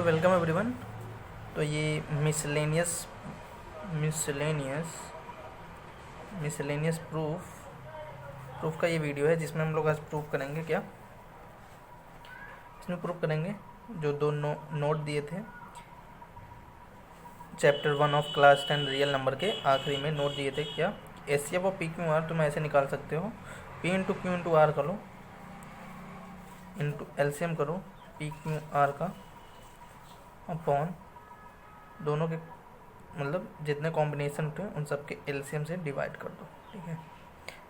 Welcome everyone. तो ये miscellaneous proof का ये वीडियो है जिसमें हम लोग आज प्रूफ करेंगे क्या, इसमें प्रूफ करेंगे जो दो नोट दिए थे chapter 1 of class 10 real number के आखिरी में नोट दिए थे क्या, एस सी एफ और पी क्यू आर तुम ऐसे निकाल सकते हो। P into Q into R करो, इंटू एलसीएम करो पी क्यू आर का अपॉन दोनों के मतलब जितने कॉम्बिनेशन होते हैं उन सब के एलसीएम से डिवाइड कर दो। ठीक है,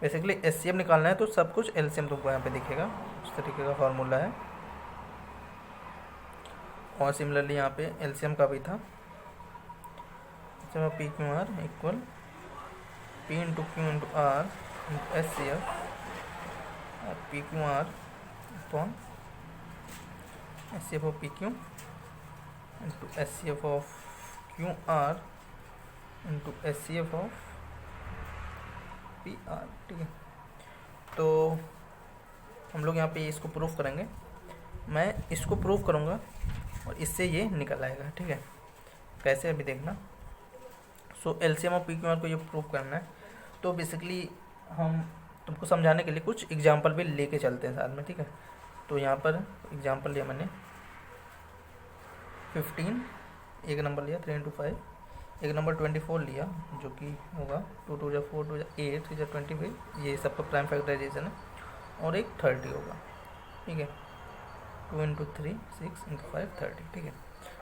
बेसिकली एचसीएफ निकालना है तो सब कुछ एलसीएम तुमको यहाँ पे दिखेगा, उस तरीके का फॉर्मूला है। और सिमिलरली यहाँ पे एलसीएम का भी था, P Q R equal P into Q into R into H C F और P Q R upon H C F of P Q into H C F of Q R into H C F of P R. ठीक है, तो हम लोग यहाँ पे इसको proof करेंगे, मैं इसको प्रूफ करूँगा और इससे ये निकल आएगा। ठीक है, कैसे अभी देखना। सो एलसीएम और पी क्यू आर को ये प्रूफ करना है, तो बेसिकली हम तुमको समझाने के लिए कुछ एग्जांपल भी लेके चलते हैं साथ में। ठीक है, तो यहाँ पर एग्जांपल लिया मैंने 15, एक नंबर लिया 3 इंटू 5, एक नंबर 24 लिया जो कि होगा 2 2 4 2 8 3 25, ये सबका प्राइम फैक्टराइजेशन है, और एक 30 होगा। ठीक है, 2 इंटू 3 6 इंटू 5 30। ठीक है,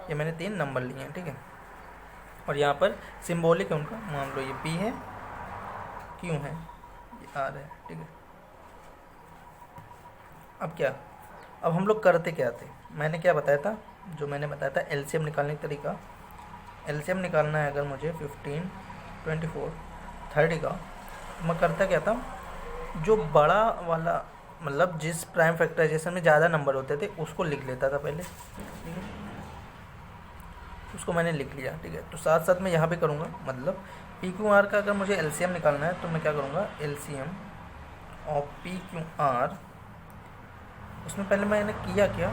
ये मैंने 3 नंबर लिए हैं। ठीक है, और यहाँ पर सिम्बॉलिक है उनका, मान लो ये P है, Q है, ये R है। ठीक है, अब क्या, अब हम लोग करते क्या थे, मैंने क्या बताया था, जो मैंने बताया था एलसीएम निकालने का तरीका। एलसीएम निकालना है अगर मुझे 15 24 30 का, तो मैं करता क्या था, जो बड़ा वाला मतलब जिस प्राइम फैक्टराइजेशन में ज़्यादा नंबर होते थे उसको लिख लेता था पहले। ठीक है, उसको मैंने लिख लिया। ठीक है, तो साथ साथ मैं यहाँ पे करूँगा, मतलब पी क्यू आर का अगर मुझे एलसीएम निकालना है तो मैं क्या करूँगा, एलसीएम और पी क्यू आर, उसमें पहले मैंने किया क्या,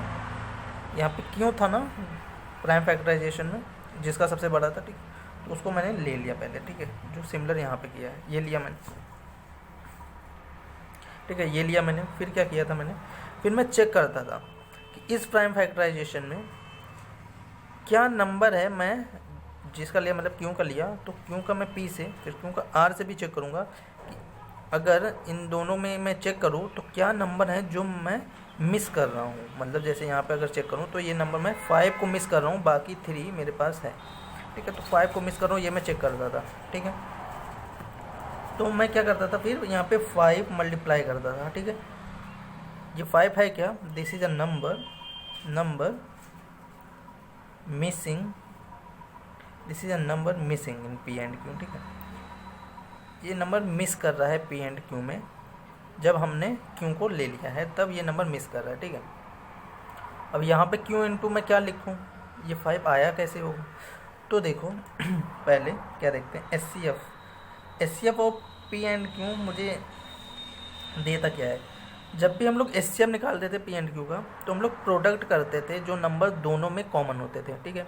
यहाँ पे क्यों था ना प्राइम फैक्टराइजेशन में जिसका सबसे बड़ा था। ठीक, तो उसको मैंने ले लिया पहले। ठीक है, जो सिमिलर यहाँ पे किया है, ये लिया मैंने। ठीक है, ये लिया मैंने, फिर क्या किया था मैंने, फिर मैं चेक करता था कि इस प्राइम फैक्टराइजेशन में क्या नंबर है, मैं जिसका लिया मतलब क्यों का लिया, तो क्यों का मैं पी से, फिर क्यों का आर से भी चेक करूँगा कि अगर इन दोनों में मैं चेक करूँ तो क्या नंबर है जो मैं मिस कर रहा हूँ। मतलब जैसे यहाँ पे अगर चेक करूँ तो ये नंबर मैं 5 को मिस कर रहा हूँ, बाकी 3 मेरे पास है। ठीक है, तो 5 को मिस कर रहा हूँ, ये मैं चेक करता था। ठीक है, तो मैं क्या करता था, फिर यहाँ पे 5 मल्टीप्लाई करता था। ठीक है, ये 5 है क्या, this is a number missing, this is a number missing in P and Q. ठीक है, ये नंबर मिस कर रहा है पी एंड क्यू में, जब हमने क्यू को ले लिया है तब ये नंबर मिस कर रहा है। ठीक है, अब यहाँ पे क्यू इंटू मैं क्या लिखूँ, ये 5 आया कैसे होगा, तो देखो पहले क्या देखते हैं, एच सी एफ और पी एंड क्यू मुझे देता क्या है। जब भी हम लोग एच सी एफ निकालते थे पी एंड क्यू का, तो हम लोग प्रोडक्ट करते थे जो नंबर दोनों में कॉमन होते थे। ठीक है,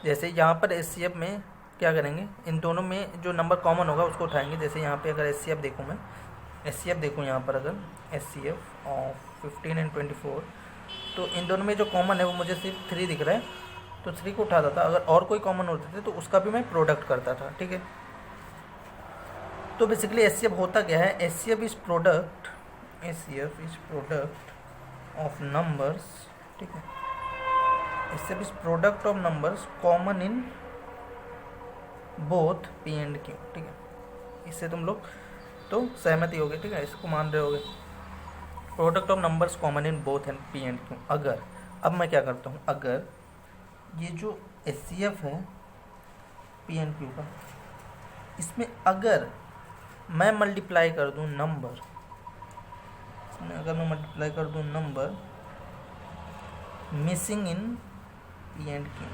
जैसे यहाँ पर एच सी एफ में क्या करेंगे, इन दोनों में जो नंबर कॉमन होगा उसको उठाएंगे। जैसे यहाँ पे अगर एच सी एफ देखूँ, मैं एच सी एफ देखूँ यहाँ पर, अगर H C F of 15 and 24, तो इन दोनों में जो कॉमन है वो मुझे सिर्फ 3 दिख रहा है, तो 3 को उठाता था। अगर और कोई कॉमन होते थे तो उसका भी मैं प्रोडक्ट करता था। ठीक है, तो बेसिकली एच सी एफ होता क्या है, H C F is product of numbers. ठीक है, H C F is product of numbers common in both P and Q. ठीक है, इससे तुम लोग तो सहमति होगी। ठीक है, इसको मान रहे होगे, product of numbers common in both and P and Q. अगर अब मैं क्या करता हूँ, अगर ये जो एच सी एफ है पी एंड क्यू का, इसमें अगर मैं मल्टीप्लाई कर दूँ नंबर, इसमें अगर मैं मल्टीप्लाई कर दूँ number missing in P and Q.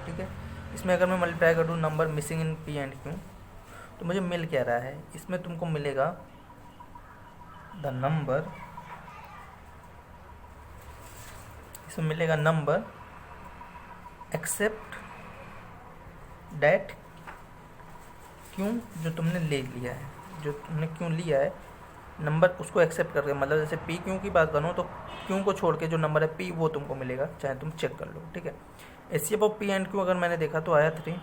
ठीक है, इसमें अगर मैं मल्टीप्लाई कर दूँ number missing in P and Q, तो मुझे मिल क्या रहा है, इसमें तुमको मिलेगा द नंबर, इसमें मिलेगा नंबर एक्सेप्ट डैट क्यों जो तुमने ले लिया है, जो तुमने क्यों लिया है नंबर, उसको एक्सेप्ट करके, मतलब जैसे पी क्यों की बात करूँ तो क्यों को छोड़ के जो नंबर है पी वो तुमको मिलेगा, चाहे तुम चेक कर लो, ठीक है। HCF of P and Q अगर मैंने देखा तो आया 3,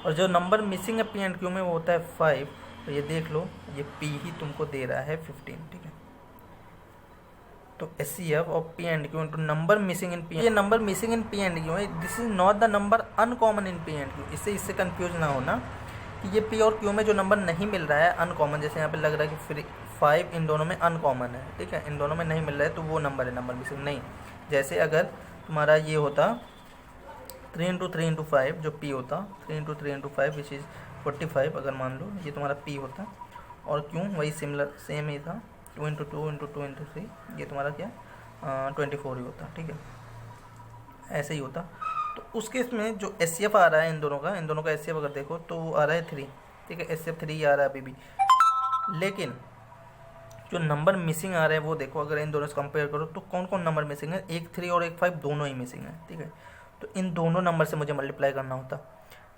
और जो नंबर मिसिंग है पी एंड क्यू में वो होता है 5, तो ये देख लो ये पी ही तुमको दे रहा है 15, ठीक है। तो HCF of P and Q into number missing in P, ये number missing in P and Q है, this is not the number uncommon in P and Q. इससे कंफ्यूज ना होना कि ये पी और क्यू में जो नंबर नहीं मिल रहा है अनकॉमन, जैसे यहाँ पे लग रहा है कि 5 इन दोनों में अनकॉमन है, ठीक है, इन दोनों में नहीं मिल रहा है तो वो नंबर है नंबर मिसिंग, नहीं। जैसे अगर तुम्हारा ये होता 3 इंटू 3 इंटू 5 जो पी होता, 3 इंटू 3 इंटू 5 विच इज़ 45, अगर मान लो ये तुम्हारा पी होता, और क्यों वही सिमिलर सेम ही था 2 इंटू 2 इंटू 2 इंटू 3, ये तुम्हारा क्या 24 ही होता, ठीक है, ऐसे ही होता। तो उस केस में जो एचसीएफ आ रहा है इन दोनों का एचसीएफ अगर देखो तो वो आ रहा है 3, ठीक है, एचसीएफ 3 आ रहा है अभी भी, लेकिन जो नंबर मिसिंग आ रहे हैं वो देखो, अगर इन दोनों से कंपेयर करो तो कौन कौन नंबर मिसिंग है, एक 3 और एक 5 दोनों ही मिसिंग है, ठीक है। तो इन दोनों नंबर से मुझे मल्टीप्लाई करना होता,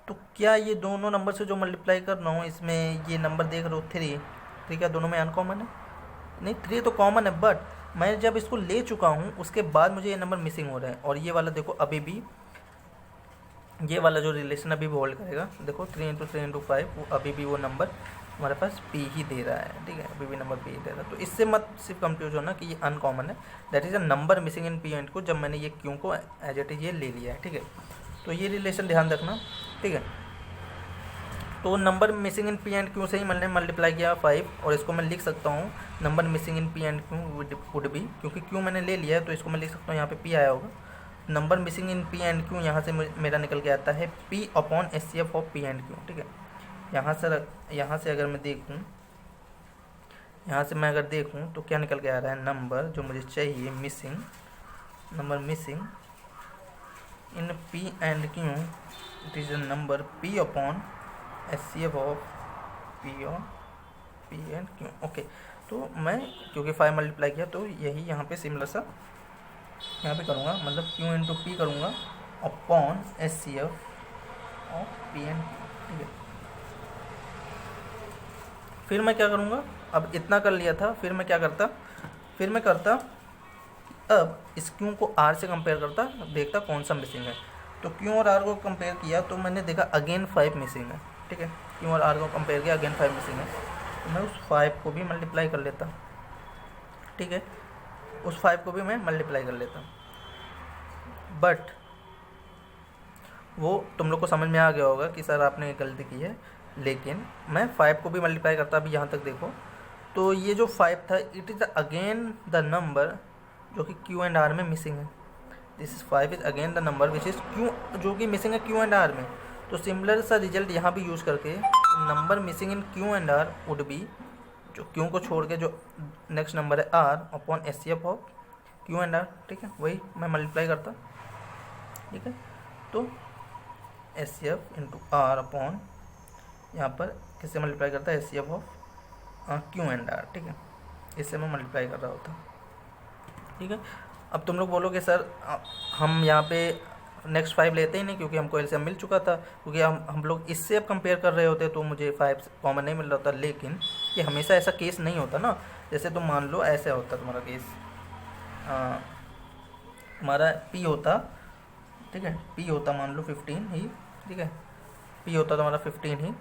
तो क्या ये दोनों नंबर से जो मल्टीप्लाई करना हो इसमें ये नंबर देख रहे हो 3 क्या दोनों में अनकॉमन है, नहीं 3 तो कॉमन है, बट मैं जब इसको ले चुका हूँ उसके बाद मुझे ये नंबर मिसिंग हो रहे हैं, और ये वाला देखो अभी भी, ये वाला जो रिलेशन अभी भी होल्ड करेगा, देखो 3 इंटू 3 इंटू 5 वो अभी भी वो नंबर हमारे पास पी ही दे रहा है, ठीक है, अभी भी नंबर पी ही दे रहा है। तो इससे मत सिर्फ कंफ्यूज होना कि ये अनकॉमन है, that is a number missing in P and Q, जब मैंने ये क्यू को एज इट इज ये ले लिया है, ठीक है। तो ये रिलेशन ध्यान रखना, ठीक है। तो number missing in P and Q से ही मैंने मल्टीप्लाई किया 5, और इसको मैं लिख सकता हूँ number missing in P and Q would B, क्योंकि क्यू मैंने ले लिया है तो इसको मैं लिख सकता हूँ, यहाँ पे पी आया होगा, number missing in P and Q यहाँ से मेरा निकल के आता है P upon HCF of P and Q, ठीक है। यहाँ से अगर मैं देखूँ, यहाँ से मैं अगर देखूँ तो क्या निकल के आ रहा है, नंबर जो मुझे चाहिए missing, number missing in P and Q, it is a number P upon HCF of P and Q, okay. तो मैं क्योंकि 5 मल्टीप्लाई किया तो यही यहाँ पे सिमिलर सा यहाँ पे करूँगा, मतलब क्यू इंटू पी करूँगा upon HCF of P and Q, ठीक है। फिर मैं क्या करूँगा, अब इतना कर लिया था, फिर मैं क्या करता, फिर मैं करता अब इस क्यू को आर से कंपेयर करता, देखता कौन सा मिसिंग है। तो क्यू और आर को कंपेयर किया तो मैंने देखा अगेन 5 मिसिंग है, ठीक है, क्यू और आर को कंपेयर किया अगेन 5 मिसिंग है, तो मैं उस 5 को भी मल्टीप्लाई कर लेता, ठीक है, उस 5 को भी मैं मल्टीप्लाई कर लेता। बट वो तुम लोग को समझ में आ गया होगा कि सर आपने गलती की है, लेकिन मैं 5 को भी मल्टीप्लाई करता, अभी यहाँ तक देखो, तो ये जो 5 था it is again the number जो कि क्यू एंड आर में मिसिंग है, this is 5 is again the number which is Q, जो कि मिसिंग है क्यू एंड आर में। तो सिमिलर सा रिजल्ट यहाँ भी यूज़ करके number missing in Q and R would be, जो क्यू को छोड़ के जो नेक्स्ट नंबर है R upon HCF of Q and R, ठीक है, वही मैं मल्टीप्लाई करता, ठीक है। तो एचसीएफ इंटू आर अपॉन यहाँ पर किससे मल्टीप्लाई करता है, HCF of Q and R, ठीक है, इससे मैं मल्टीप्लाई कर रहा होता, ठीक है। अब तुम लोग बोलोगे सर हम यहाँ पे नेक्स्ट 5 लेते ही नहीं क्योंकि हमको एलसीएम मिल चुका था, क्योंकि हम लोग इससे अब कंपेयर कर रहे होते तो मुझे 5 कॉमन नहीं मिल रहा होता। लेकिन ये हमेशा ऐसा केस नहीं होता ना, जैसे तुम मान लो ऐसा होता तुम्हारा केस, तुम्हारा पी होता, ठीक है, पी होता मान लो 15 ही, ठीक है, पी होता तुम्हारा 15 ही,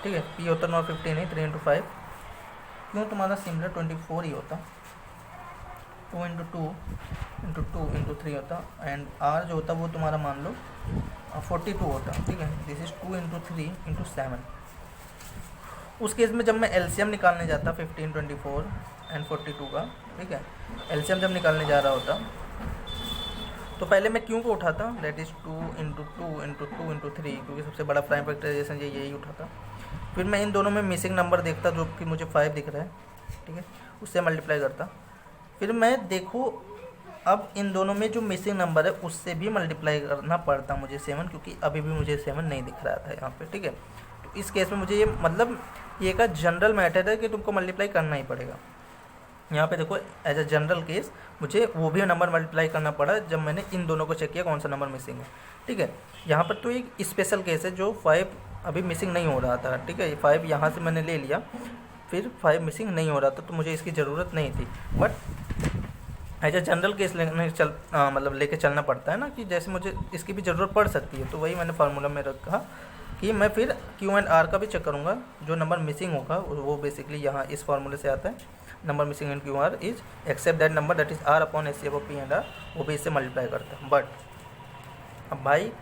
ठीक है, पी होता तुम्हारा 15 ही 3 इंटू 5, क्यों तुम्हारा सिमिलर 24 ही होता, 2 इंटू 2 इंटू 2 इंटू 3 होता, एंड आर जो होता वो तुम्हारा मान लो 42 होता, ठीक है, दिस इज 2 इंटू 3 इंटू 7। उस केस में जब मैं एलसीएम निकालने जाता 15, 24 एंड 42 का, ठीक है, एलसीएम जब निकालने जा रहा होता तो पहले मैं क्यों को उठाता, that is 2 into 2 into 2 into 3, क्योंकि सबसे बड़ा प्राइम फैक्टराइजेशन यही उठाता। फिर मैं इन दोनों में मिसिंग नंबर देखता जो कि मुझे 5 दिख रहा है, ठीक है, उससे मल्टीप्लाई करता। फिर मैं देखो अब इन दोनों में जो मिसिंग नंबर है उससे भी मल्टीप्लाई करना पड़ता मुझे 7, क्योंकि अभी भी मुझे 7 नहीं दिख रहा था यहाँ पे, ठीक है। तो इस केस में मुझे ये मतलब ये का जनरल मैटर है कि तुमको मल्टीप्लाई करना ही पड़ेगा, यहाँ पे देखो एज अ जनरल केस मुझे वो भी नंबर मल्टीप्लाई करना पड़ा जब मैंने इन दोनों को चेक किया कौन सा नंबर मिसिंग है, ठीक है। यहाँ पर तो एक स्पेशल केस है जो 5 अभी मिसिंग नहीं हो रहा था, ठीक है। 5 यहाँ से मैंने ले लिया, फिर 5 मिसिंग नहीं हो रहा था, तो मुझे इसकी ज़रूरत नहीं थी। But as a general case मतलब लेके चलना पड़ता है ना, कि जैसे मुझे इसकी भी ज़रूरत पड़ सकती है, तो वही मैंने फार्मूला में रखा कि मैं फिर क्यू एंड आर का भी चेक करूँगा। जो नंबर मिसिंग होगा वो बेसिकली यहाँ इस फार्मूले से आता है, number missing in Q R is except that number that is R upon S C upon P and R, वो भी इससे मल्टीप्लाई करता है। बट अब भाई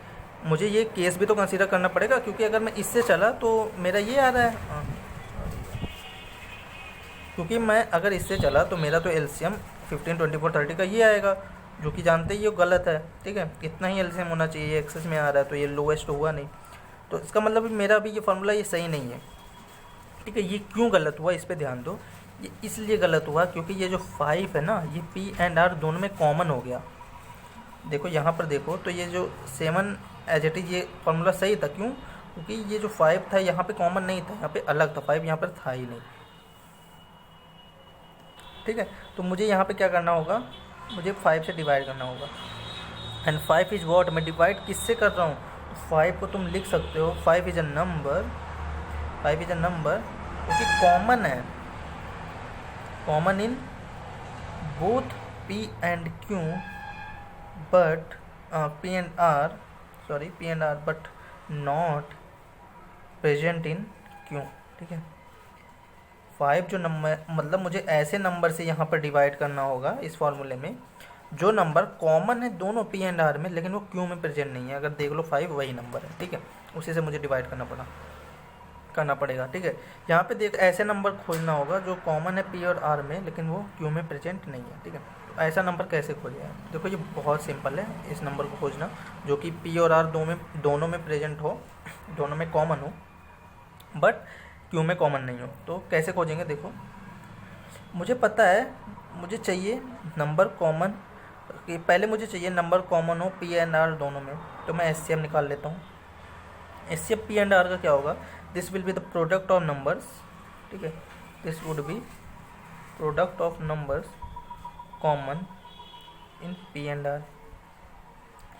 मुझे ये केस भी तो कंसीडर करना पड़ेगा, क्योंकि अगर मैं इससे चला तो मेरा ये आ रहा है, क्योंकि मैं अगर इससे चला तो मेरा तो एलसीएम 15, 24, 30 का ये आएगा, जो कि जानते ही ये गलत है, ठीक है। इतना ही एलसीएम होना चाहिए, ये एक्सेस में आ रहा है तो ये लोएस्ट हुआ नहीं, तो इसका मतलब मेरा भी ये फार्मूला ये सही नहीं है, ठीक है। ये क्यों गलत हुआ इस पर ध्यान दो। ये इसलिए गलत हुआ क्योंकि ये जो 5 है ना, ये पी एंड आर दोनों में कॉमन हो गया। देखो यहाँ पर देखो तो ये जो 7 एज इट इज ये फार्मूला सही था, क्यों? क्योंकि ये जो 5 था यहाँ पे कॉमन नहीं था, यहाँ पे अलग था, 5 यहाँ पर था ही नहीं, ठीक है। तो मुझे यहाँ पे क्या करना होगा, मुझे 5 से डिवाइड करना होगा। एंड 5 इज वॉट, मैं डिवाइड किससे कर रहा हूँ? 5 को तुम लिख सकते हो 5 is a number, 5 is a number क्योंकि कॉमन है, common in both P and Q but P and R, sorry P and R but not present in Q, ठीक है। 5 जो नंबर, मतलब मुझे ऐसे नंबर से यहाँ पर डिवाइड करना होगा इस फॉर्मूले में जो नंबर कॉमन है दोनों पी एंड आर में, लेकिन वो क्यू में प्रेजेंट नहीं है। अगर देख लो 5 वही नंबर है, ठीक है, उसी से मुझे डिवाइड करना पड़ेगा, ठीक है। यहाँ पे देख ऐसे नंबर खोजना होगा जो कॉमन है पी और आर में, लेकिन वो क्यू में प्रेजेंट नहीं है, ठीक है। तो ऐसा नंबर कैसे खोजेगा? देखो ये बहुत सिंपल है इस नंबर को खोजना, जो कि पी और आर दोनों में प्रेजेंट हो, दोनों में कॉमन हो, बट क्यू में कॉमन नहीं हो। तो कैसे खोजेंगे? देखो मुझे पता है, मुझे चाहिए नंबर कॉमन, पहले मुझे चाहिए नंबर कॉमन हो पी एंड आर दोनों में, तो मैं एचसीएफ निकाल लेता हूँ। एचसीएफ पी एंड आर का क्या होगा? This will be the product of numbers, ठीक है, this would be product of numbers common in P and R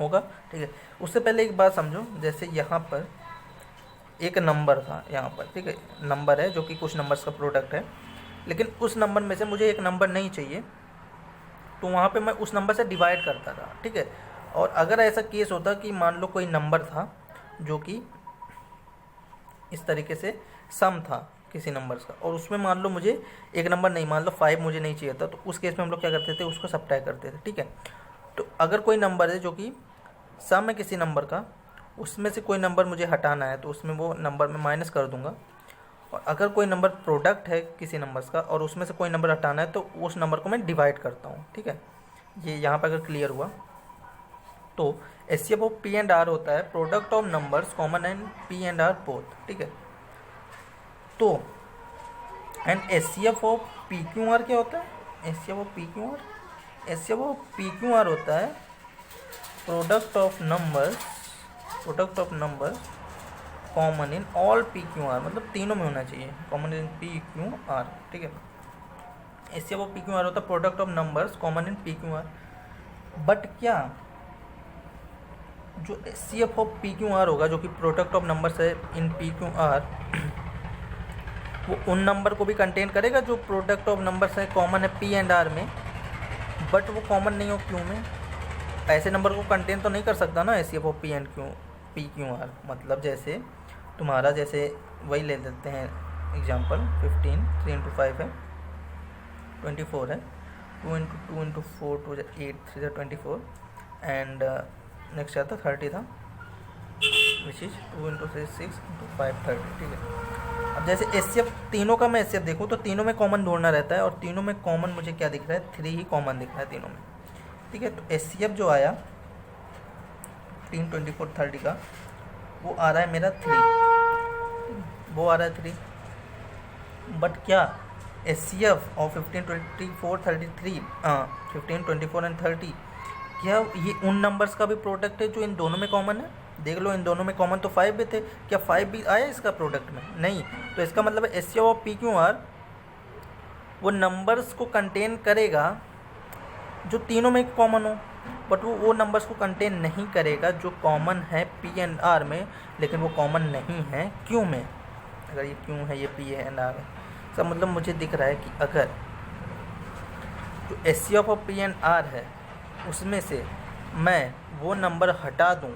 होगा, ठीक है। उससे पहले एक बात समझो, जैसे यहाँ पर एक नंबर था यहाँ पर, ठीक है, नंबर है जो कि कुछ नंबर्स का प्रोडक्ट है, लेकिन उस नंबर में से मुझे एक नंबर नहीं चाहिए, तो वहाँ पे मैं उस नंबर से डिवाइड करता था, ठीक है। और अगर ऐसा केस होता कि मान लो कोई नंबर था जो कि इस तरीके से सम था किसी नंबर्स का, और उसमें मान लो मुझे एक नंबर नहीं, मान लो 5 मुझे नहीं चाहिए था, तो उस केस में हम लोग क्या करते थे, उसको सब्ट्रैक्ट करते थे, ठीक है। तो अगर कोई नंबर है जो कि सम है किसी नंबर का, उसमें से कोई नंबर मुझे हटाना है, तो उसमें वो नंबर मैं माइनस कर दूंगा। और अगर कोई नंबर प्रोडक्ट है किसी नंबर्स का और उसमें से कोई नंबर हटाना है, तो उस नंबर को मैं डिवाइड करता हूँ, ठीक है। ये यहाँ पर अगर क्लियर हुआ तो HCF of P and R होता है product of numbers common and P and R both, ठीक है। तो and HCF of P Q R क्या होता है? HCF of P Q R, HCF of P Q R होता है product of numbers common in all P Q R, मतलब तीनों में होना चाहिए, common in P Q R, ठीक है। HCF of P Q R होता है product of numbers common in P Q are. But क्या जो HCF of P Q are होगा, जो कि प्रोडक्ट ऑफ नंबर्स है इन पी क्यू आर, वो उन नंबर को भी कंटेन करेगा जो प्रोडक्ट ऑफ नंबर्स है कॉमन है पी एंड आर में, बट वो कॉमन नहीं हो क्यू में? ऐसे नंबर को कंटेन तो नहीं कर सकता ना HCF of P Q R. मतलब जैसे तुम्हारा, जैसे वही ले लेते हैं एग्जांपल, 15 3 इंटू 5 है 24 है, 2 इंटू 2 इंटू 4 2 8 3 24, एंड नेक्स्ट आता 30 था, विच इज 2 इंटू 3 6 इंटू 5 30, ठीक है। अब जैसे एचसीएफ तीनों का मैं एचसीएफ देखूँ तो तीनों में कॉमन ढूंढना रहता है, और तीनों में कॉमन मुझे क्या दिख रहा है? 3 ही कॉमन दिख रहा है तीनों में, ठीक है। तो एचसीएफ जो आया 15 24 30 का, वो आ रहा है मेरा 3, वो आ रहा है 3। बट क्या एचसीएफ और 15 24 33 15 24 एंड 30, क्या ये उन नंबर्स का भी प्रोडक्ट है जो इन दोनों में कॉमन है? देख लो, इन दोनों में कॉमन तो 5 भी थे, क्या 5 भी आया इसका प्रोडक्ट में? नहीं। तो इसका मतलब HCF of P Q R वो नंबर्स को कंटेन करेगा जो तीनों में कॉमन हो, बट वो नंबर्स को कंटेन नहीं करेगा जो कॉमन है पी एंड आर में, लेकिन वो कॉमन नहीं है क्यू में। अगर ये क्यू है, ये पी एंड आर है, सब मतलब मुझे दिख रहा है कि अगर जो S C of P and R है उसमें से मैं वो नंबर हटा दूं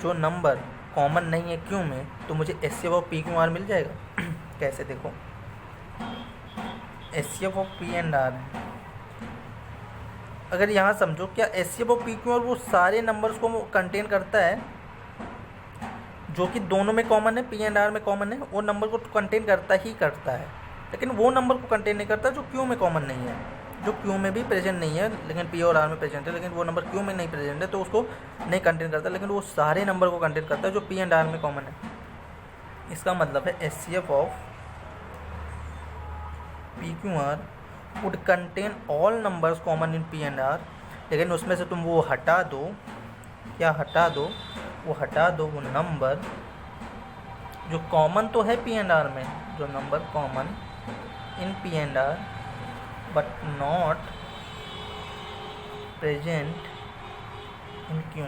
जो नंबर कॉमन नहीं है क्यू में, तो मुझे S C of P Q R मिल जाएगा। कैसे देखो, S C of P and R है, अगर यहाँ समझो क्या S C of P Q R वो सारे नंबर्स को कंटेन करता है जो कि दोनों में कॉमन है, पी एंड आर में कॉमन है, वो नंबर को कंटेन करता है, लेकिन वो नंबर को कंटेन नहीं करता जो क्यू में कॉमन नहीं है, जो क्यू में भी प्रेजेंट नहीं है लेकिन पी और आर में प्रेजेंट है, लेकिन वो नंबर क्यू में नहीं प्रेजेंट है तो उसको नहीं कंटेन करता, लेकिन वो सारे नंबर को कंटेन करता है जो पी एंड आर में कॉमन है। इसका मतलब है S C F of P Q R would contain all numbers common in P and R, लेकिन उसमें से तुम वो हटा दो, क्या हटा दो, वो हटा दो वो नंबर जो कॉमन तो है पी एंड आर में, जो number common in P and R but not present in Q.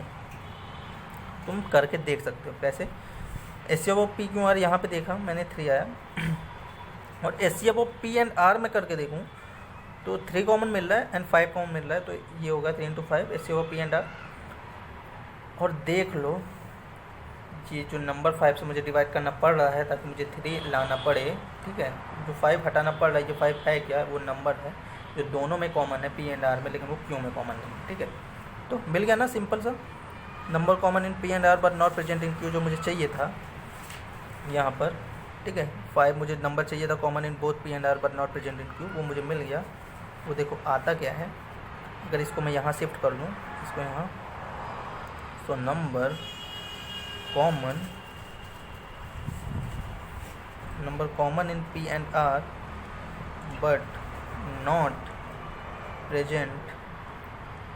तुम करके देख सकते हो कैसे। S C F of P Q R यहाँ पे देखा मैंने 3 आया, और S C F of P and R में करके देखूँ तो 3 कॉमन मिल रहा है एंड 5 कॉमन मिल रहा है, तो ये होगा 3 into 5 S C F of P and R. और देख लो ये जो नंबर 5 से मुझे डिवाइड करना पड़ रहा है ताकि मुझे 3 लाना पड़े, ठीक है, जो 5 हटाना पड़ रहा है, जो 5 है क्या, वो नंबर है जो दोनों में कॉमन है पी एंड आर में, लेकिन वो क्यू में कॉमन नहीं है, ठीक है। तो मिल गया ना सिंपल सा, number common in P and R but not present in Q, जो मुझे चाहिए था यहाँ पर, ठीक है। 5 मुझे नंबर चाहिए था common in both P and R but not present in Q, वो मुझे मिल गया। वो देखो आता क्या है, अगर इसको मैं यहाँ शिफ्ट कर दूँ, इसको यहाँ, तो number common in P and R but not present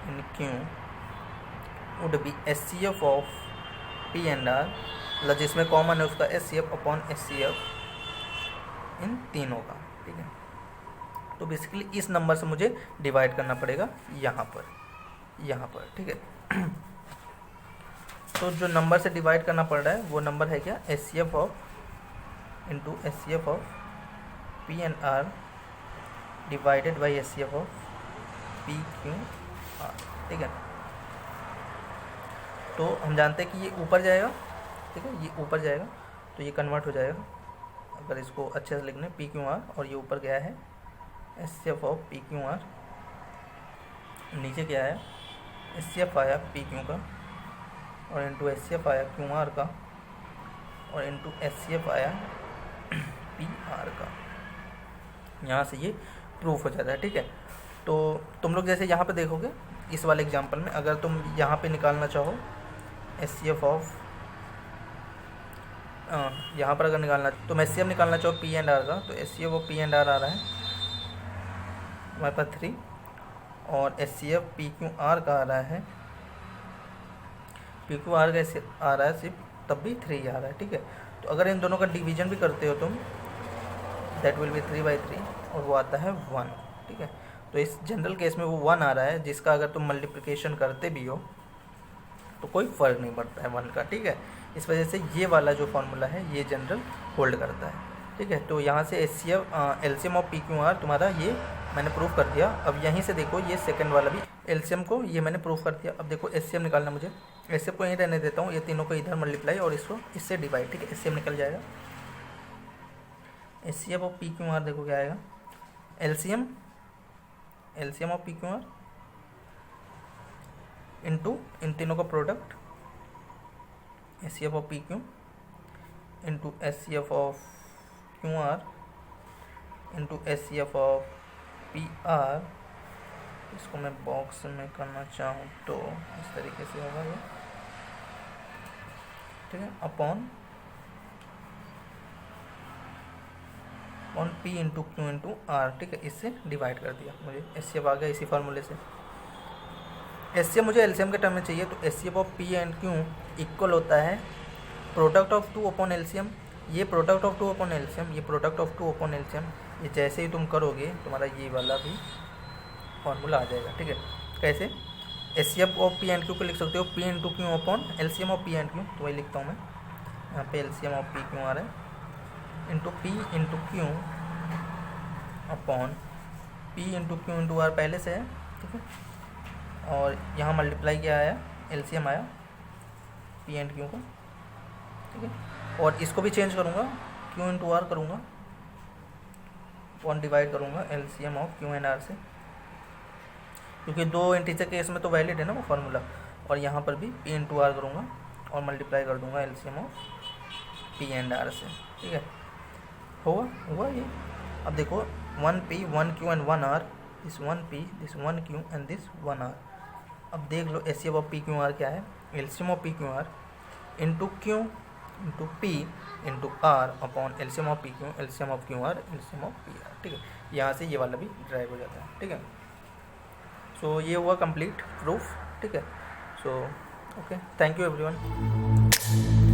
in Q would be S C F of P and R, मतलब जिसमें कॉमन है उसका S C F upon S C F in तीनों का, ठीक है। तो बेसिकली इस नंबर से मुझे डिवाइड करना पड़ेगा यहाँ पर, ठीक है। तो जो नंबर से डिवाइड करना पड़ रहा है वो नंबर है क्या, S C F of into S C F of P and R divided by S C F of P Q R, ठीक है। तो हम जानते हैं कि ये ऊपर जाएगा, ठीक है, ये ऊपर जाएगा तो ये कन्वर्ट हो जाएगा, अगर इसको अच्छे से लिखने पी क्यू आर, और ये ऊपर गया है S C F of P Q R, नीचे क्या है एस सी एफ आया पी क्यू का, और इंटू एस सी एफ आया क्यू आर का, और इंटू एस सी एफ आया पी आर का। यहाँ से ये प्रूफ हो जाता है, ठीक है। तो तुम लोग जैसे यहाँ पे देखोगे इस वाले एग्जांपल में, अगर तुम यहाँ पे निकालना चाहो एस सी एफ ऑफ, यहाँ पर अगर निकालना, तुम एस सी एफ निकालना चाहो पी एंड आर का, तो S C F of P and R आ रहा है हमारे पास 3, और S C F P Q R का आ रहा है, पी क्यू आर का आ रहा है सिर्फ तब भी 3 आ रहा है, ठीक है। तो अगर इन दोनों का डिवीजन भी करते हो तुम, दैट विल बी 3/3, और वो आता है 1, ठीक है। तो इस जनरल केस में वो 1 आ रहा है, जिसका अगर तुम मल्टीप्लिकेशन करते भी हो तो कोई फ़र्क नहीं पड़ता है 1 का, ठीक है। इस वजह से ये वाला जो फार्मूला है ये जनरल होल्ड करता है, ठीक है। तो यहाँ से S C F LCM of P Q R तुम्हारा ये मैंने प्रूफ कर दिया। अब यहीं से देखो ये सेकंड वाला भी एलसीएम को ये मैंने प्रूफ कर दिया। अब देखो एससीएम निकालना, मुझे एससीएम को यहीं रहने देता हूँ, ये तीनों को इधर मल्टीप्लाई और इसको इससे डिवाइड, ठीक है। एससीएम निकल जाएगा, SCM of P Q R देखो क्या आएगा, LCM of P Q R into इन तीनों का product SCF of P Q into SCF of Q R into SCF of P R. इसको मैं बॉक्स में करना चाहूँ तो इस तरीके से होगा ये, ठीक है, upon P into Q into R, ठीक है। इससे डिवाइड कर दिया, मुझे एससीएफ आ गया इसी फार्मूले से। एससीएफ मुझे एलसीएम के टर्म में चाहिए, तो SCF of P and Q equal होता है प्रोडक्ट ऑफ 2 अपॉन एलसीएम, ये product of two upon LCM, ये product of two upon LCM, ये जैसे ही तुम करोगे तुम्हारा ये वाला भी फॉर्मूला आ जाएगा, ठीक है। कैसे? HCF of P and Q को लिख सकते हो P into Q upon LCM of P and Q, तो वही लिखता हूँ मैं यहाँ पे, एलसीएम ऑफ पी क्यू आ रहा है into P into Q upon P into Q into R पहले से है, ठीक है। और यहाँ मल्टीप्लाई क्या आया, एलसीएम आया पी एंड क्यू का, ठीक है। और इसको भी चेंज करूँगा, क्यू इंटू आर करूँगा, वन डिवाइड करूँगा LCM of Q and R से, क्योंकि दो इंटीजर केस में तो वैलिड है ना वो फार्मूला। और यहाँ पर भी पी इंटू आर करूँगा और मल्टीप्लाई कर दूँगा LCM of P and R से, ठीक है। हुआ ये। अब देखो 1p 1q and 1r, this 1p this 1q and this 1r। अब देख लो HCF of P Q R क्या है, LCM of P Q R into Q into P into R upon LCM of P Q, LCM of Q R, LCM of P R, ठीक है। यहाँ से ये वाला भी ड्राइव हो जाता है, ठीक है। सो ये हुआ कंप्लीट प्रूफ, ठीक है। So okay, thank you everyone.